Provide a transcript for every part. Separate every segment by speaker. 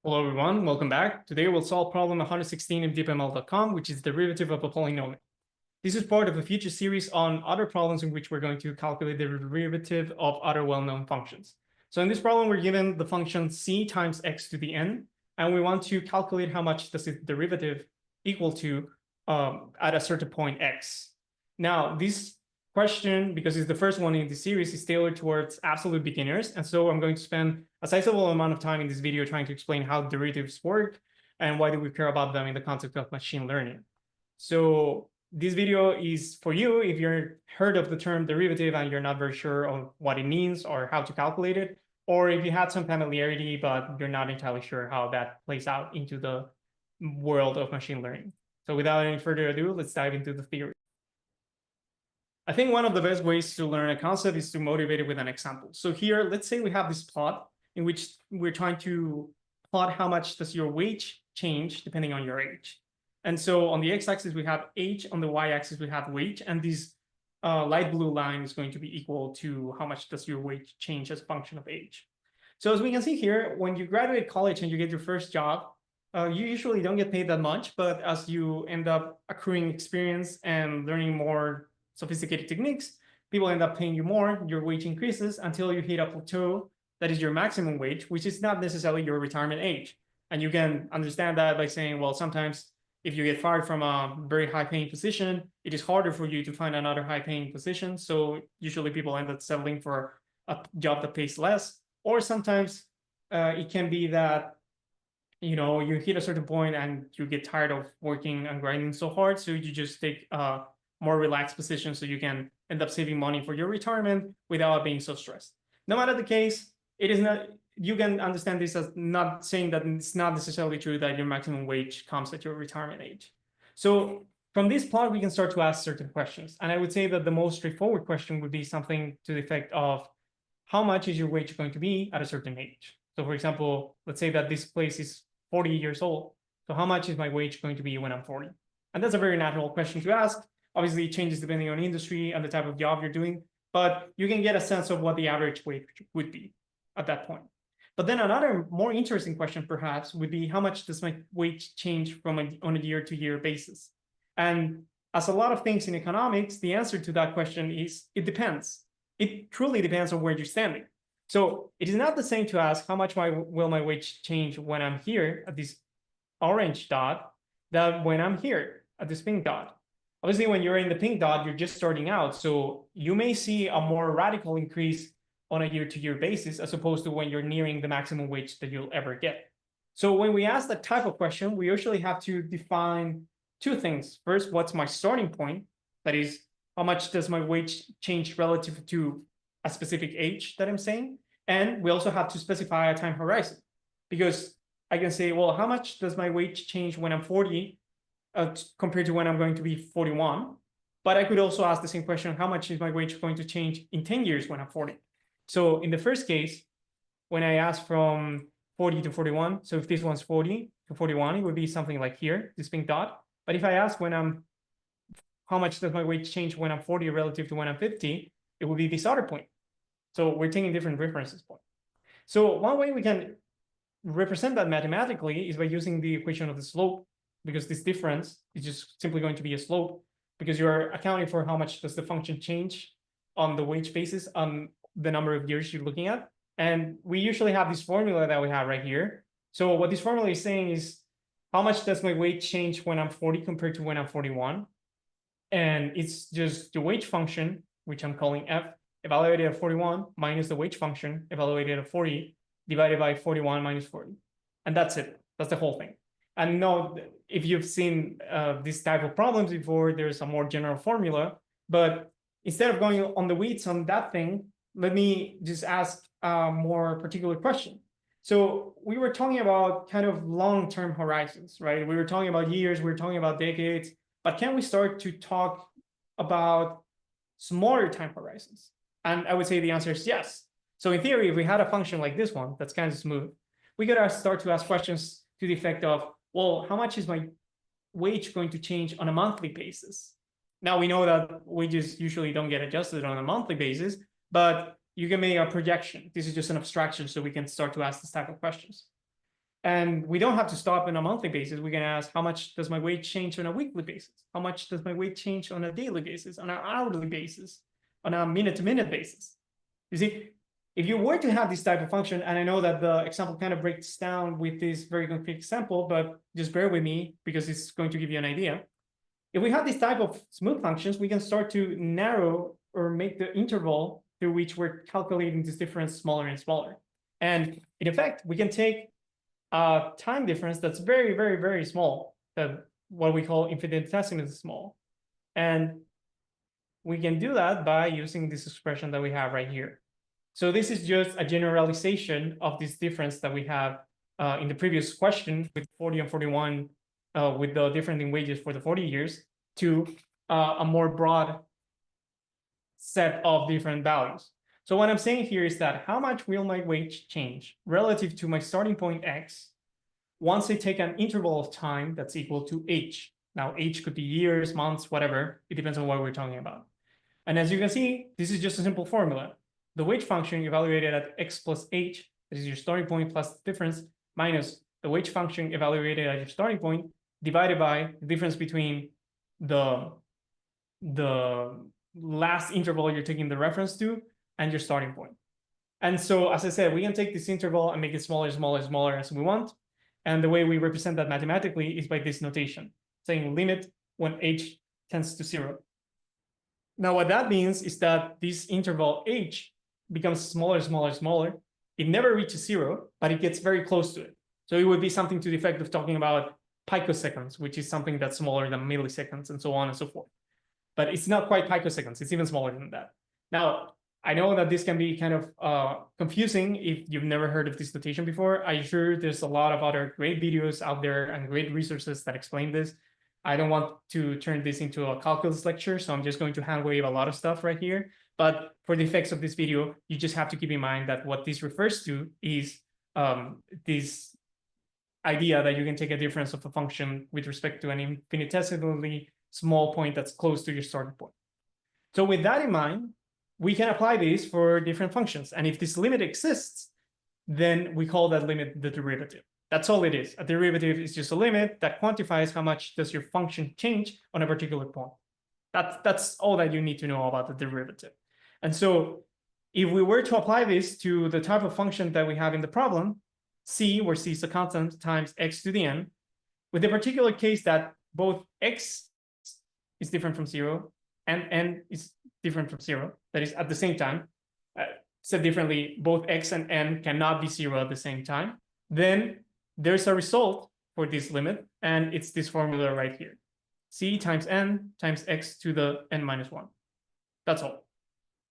Speaker 1: Hello everyone, welcome back. Today we'll solve problem 116 in DeepML.com, which is derivative of a polynomial. This is part of a future series on other problems in which we're going to calculate the derivative of other well-known functions. So in this problem, we're given the function c times x to the n, and we want to calculate how much does its derivative equal to at a certain point x. Now, this question, because it's the first one in the series, is tailored towards absolute beginners. And so I'm going to spend a sizable amount of time in this video trying to explain how derivatives work and why do we care about them in the context of machine learning. So this video is for you if you're heard of the term derivative and you're not very sure of what it means or how to calculate it, or if you had some familiarity, but you're not entirely sure how that plays out into the world of machine learning. So without any further ado, let's dive into the theory. I think one of the best ways to learn a concept is to motivate it with an example. So here, let's say we have this plot in which we're trying to plot how much does your wage change depending on your age. And so on the x-axis, we have age. On the y-axis, we have wage. And this light blue line is going to be equal to how much does your wage change as a function of age. So as we can see here, when you graduate college and you get your first job, you usually don't get paid that much. But as you end up accruing experience and learning more sophisticated techniques, people end up paying you more, your wage increases until you hit a plateau that is your maximum wage, which is not necessarily your retirement age. And you can understand that by saying, well, sometimes if you get fired from a very high paying position, it is harder for you to find another high paying position. So usually people end up settling for a job that pays less. Or sometimes it can be that you hit a certain point and you get tired of working and grinding so hard. So you just take more relaxed position so you can end up saving money for your retirement without being so stressed. No matter the case, it is not, you can understand this as not saying that it's not necessarily true that your maximum wage comes at your retirement age. So from this plot, we can start to ask certain questions. And I would say that the most straightforward question would be something to the effect of how much is your wage going to be at a certain age? So for example, let's say that this place is 40 years old. So how much is my wage going to be when I'm 40? And that's a very natural question to ask. Obviously, it changes depending on industry and the type of job you're doing, but you can get a sense of what the average wage would be at that point. But then another more interesting question, perhaps, would be how much does my wage change from on a year-to-year basis? And as a lot of things in economics, the answer to that question is it depends. It truly depends on where you're standing. So it is not the same to ask how much will my wage change when I'm here at this orange dot than when I'm here at this pink dot. Obviously, when you're in the pink dot, you're just starting out. So you may see a more radical increase on a year-to-year basis, as opposed to when you're nearing the maximum wage that you'll ever get. So when we ask that type of question, we usually have to define two things. First, what's my starting point? That is, how much does my wage change relative to a specific age that I'm saying? And we also have to specify a time horizon, because I can say, well, how much does my wage change when I'm 40 compared to when I'm going to be 41? But I could also ask the same question, how much is my wage going to change in 10 years when I'm 40? So in the first case, when I ask from 40 to 41, so if this one's 40 to 41, it would be something like here, this pink dot. But if I ask how much does my wage change when I'm 40 relative to when I'm 50, it would be this other point. So we're taking different references point. So one way we can represent that mathematically is by using the equation of the slope, because this difference is just simply going to be a slope, because you're accounting for how much does the function change on the wage basis on the number of years you're looking at. And we usually have this formula that we have right here. So what this formula is saying is how much does my wage change when I'm 40 compared to when I'm 41? And it's just the wage function, which I'm calling f, evaluated at 41 minus the wage function evaluated at 40 divided by 41 minus 40. And that's it. That's the whole thing. And no, if you've seen this type of problems before, there's a more general formula. But instead of going on the weeds on that thing, let me just ask a more particular question. So we were talking about kind of long-term horizons, right? We were talking about years, we were talking about decades, but can we start to talk about smaller time horizons? And I would say the answer is yes. So in theory, if we had a function like this one that's kind of smooth, we could start to ask questions to the effect of, well, how much is my wage going to change on a monthly basis? Now we know that wages usually don't get adjusted on a monthly basis, but you can make a projection. This is just an abstraction, so we can start to ask this type of questions. And we don't have to stop on a monthly basis. We can ask, how much does my weight change on a weekly basis? How much does my weight change on a daily basis, on an hourly basis, on a minute-to-minute basis? You see, if you were to have this type of function, and I know that the example kind of breaks down with this very concrete example, but just bear with me because it's going to give you an idea. If we have this type of smooth functions, we can start to narrow or make the interval through which we're calculating this difference smaller and smaller. And in effect, we can take a time difference that's very, very, very small, that what we call infinitesimally small. And we can do that by using this expression that we have right here. So this is just a generalization of this difference that we have in the previous question with 40 and 41, with the difference in wages for the 40 years, to a more broad set of different values. So what I'm saying here is that how much will my wage change relative to my starting point x once I take an interval of time that's equal to h. Now, h could be years, months, whatever. It depends on what we're talking about. And as you can see, this is just a simple formula. The wage function evaluated at x plus h, that is your starting point plus the difference, minus the wage function evaluated at your starting point, divided by the difference between the last interval you're taking the reference to and your starting point. And so, as I said, we can take this interval and make it smaller, smaller, smaller as we want. And the way we represent that mathematically is by this notation, saying limit when h tends to 0. Now, what that means is that this interval h becomes smaller, smaller, smaller. It never reaches 0, but it gets very close to it. So it would be something to the effect of talking about picoseconds, which is something that's smaller than milliseconds and so on and so forth. But it's not quite picoseconds. It's even smaller than that. Now, I know that this can be kind of confusing if you've never heard of this notation before. I'm sure there's a lot of other great videos out there and great resources that explain this. I don't want to turn this into a calculus lecture, so I'm just going to hand wave a lot of stuff right here. But for the effects of this video, you just have to keep in mind that what this refers to is this idea that you can take a difference of a function with respect to an infinitesimally small point that's close to your starting point. So with that in mind, we can apply this for different functions. And if this limit exists, then we call that limit the derivative. That's all it is. A derivative is just a limit that quantifies how much does your function change on a particular point. That's all that you need to know about the derivative. And so if we were to apply this to the type of function that we have in the problem, c, where c is a constant, times x to the n, with the particular case that both x is different from 0 and n is different from 0, that is at the same time, said differently, both x and n cannot be 0 at the same time, then there's a result for this limit, and it's this formula right here. C times n times x to the n minus 1. That's all.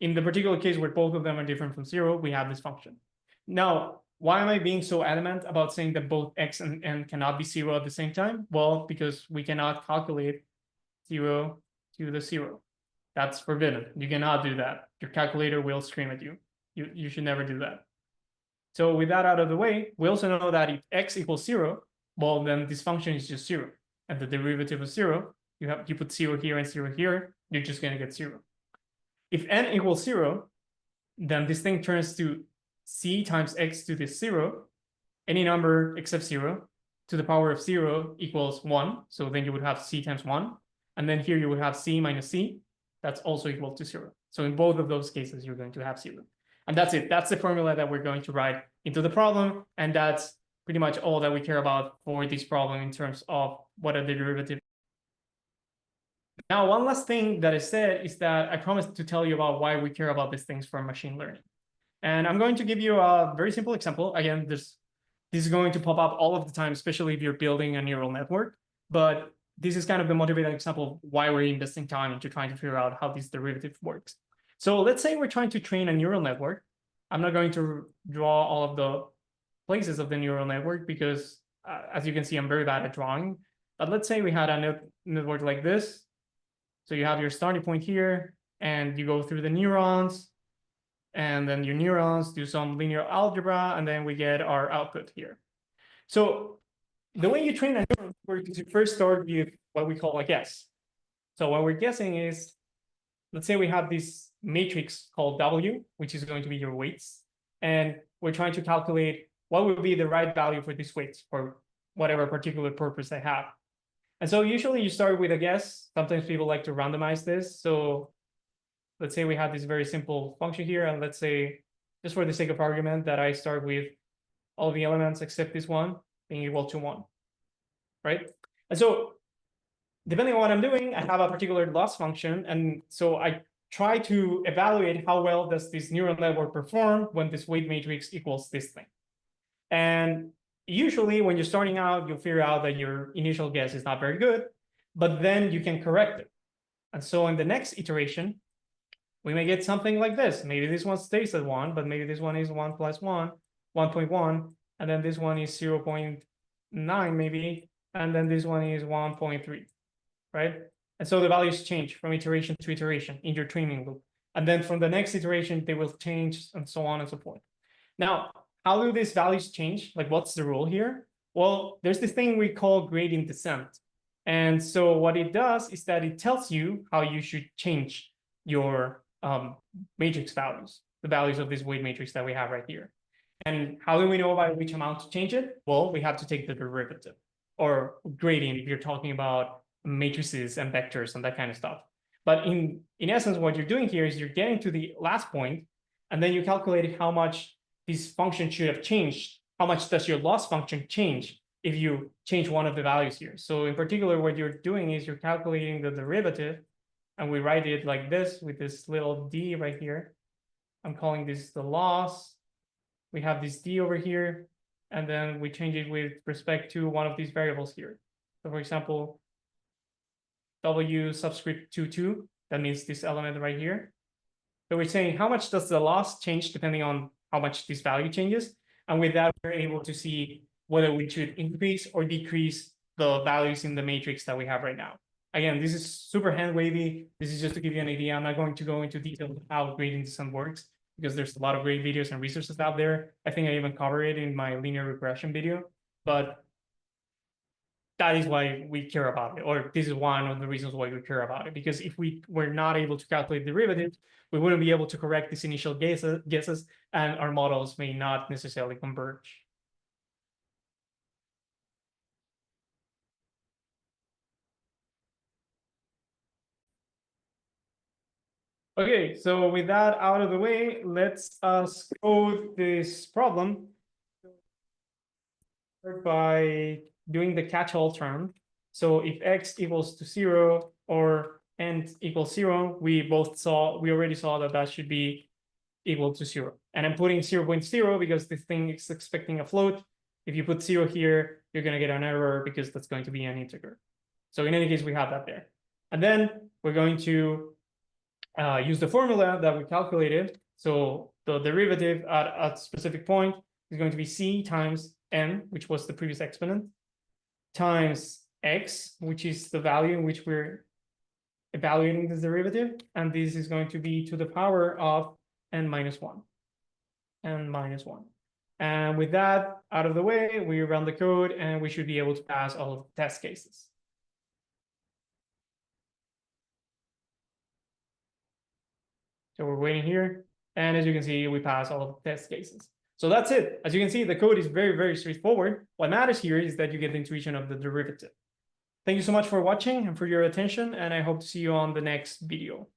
Speaker 1: In the particular case where both of them are different from 0, we have this function. Now, why am I being so adamant about saying that both x and n cannot be 0 at the same time? Well, because we cannot calculate 0 to the 0. That's forbidden. You cannot do that. Your calculator will scream at you. You should never do that. So with that out of the way, we also know that if x equals 0, well, then this function is just 0. And the derivative of 0, you put 0 here and 0 here, you're just going to get 0. If n equals 0, then this thing turns to c times x to the 0, any number except 0, to the power of 0 equals 1. So then you would have c times 1. And then here you would have c minus c. That's also equal to 0. So in both of those cases, you're going to have 0. And that's it. That's the formula that we're going to write into the problem. And that's pretty much all that we care about for this problem in terms of what are the derivatives. Now, one last thing that I said is that I promised to tell you about why we care about these things for machine learning. And I'm going to give you a very simple example. Again, this is going to pop up all of the time, especially if you're building a neural network. But this is kind of the motivating example of why we're investing time into trying to figure out how this derivative works. So let's say we're trying to train a neural network. I'm not going to draw all of the places of the neural network because, as you can see, I'm very bad at drawing. But let's say we had a network like this. So you have your starting point here, and you go through the neurons, and then your neurons do some linear algebra, and then we get our output here. So the way you train a neural network is you first start with what we call a guess. So what we're guessing is, let's say we have this matrix called W, which is going to be your weights. And we're trying to calculate what would be the right value for these weights for whatever particular purpose I have. And so usually you start with a guess. Sometimes people like to randomize this. So let's say we have this very simple function here, and let's say, just for the sake of argument, that I start with all the elements except this one being equal to 1, right? And so depending on what I'm doing, I have a particular loss function. And so I try to evaluate how well does this neural network perform when this weight matrix equals this thing. And usually when you're starting out, you'll figure out that your initial guess is not very good, but then you can correct it. And so in the next iteration, we may get something like this. Maybe this one stays at 1, but maybe this one is 1 plus 1, 1.1, and then this one is 0.9 maybe, and then this one is 1.3, right? And so the values change from iteration to iteration in your training loop. And then from the next iteration, they will change and so on and so forth. Now, how do these values change? Like, what's the rule here? Well, there's this thing we call gradient descent. And so what it does is that it tells you how you should change your matrix values, the values of this weight matrix that we have right here. And how do we know by which amount to change it? Well, we have to take the derivative, or gradient if you're talking about matrices and vectors and that kind of stuff. But in essence, what you're doing here is you're getting to the last point, and then you calculate how much this function should have changed. How much does your loss function change if you change one of the values here? So in particular, what you're doing is you're calculating the derivative, and we write it like this with this little d right here. I'm calling this the loss. We have this d over here, and then we change it with respect to one of these variables here. So for example, w subscript 22, that means this element right here. So we're saying how much does the loss change depending on how much this value changes. And with that, we're able to see whether we should increase or decrease the values in the matrix that we have right now. Again, this is super hand wavy. This is just to give you an idea. I'm not going to go into detail of how gradient descent works, because there's a lot of great videos and resources out there. I think I even covered it in my linear regression video, but that is why we care about it, or this is one of the reasons why we care about it, because if we were not able to calculate derivatives, we wouldn't be able to correct these initial guesses, and our models may not necessarily converge. Okay, so with that out of the way, let's code this problem by doing the catch-all term. So if x equals to 0 or n equals 0, we already saw that that should be equal to 0. And I'm putting 0.0 because this thing is expecting a float. If you put 0 here, you're going to get an error because that's going to be an integer. So in any case, we have that there. And then we're going to use the formula that we calculated. So the derivative at a specific point is going to be c times n, which was the previous exponent, times x, which is the value in which we're evaluating this derivative. And this is going to be to the power of n minus 1. N minus 1. And with that out of the way, we run the code and we should be able to pass all of the test cases. So we're waiting here. And as you can see, we pass all of the test cases. So that's it. As you can see, the code is very, very straightforward. What matters here is that you get the intuition of the derivative. Thank you so much for watching and for your attention, and I hope to see you on the next video.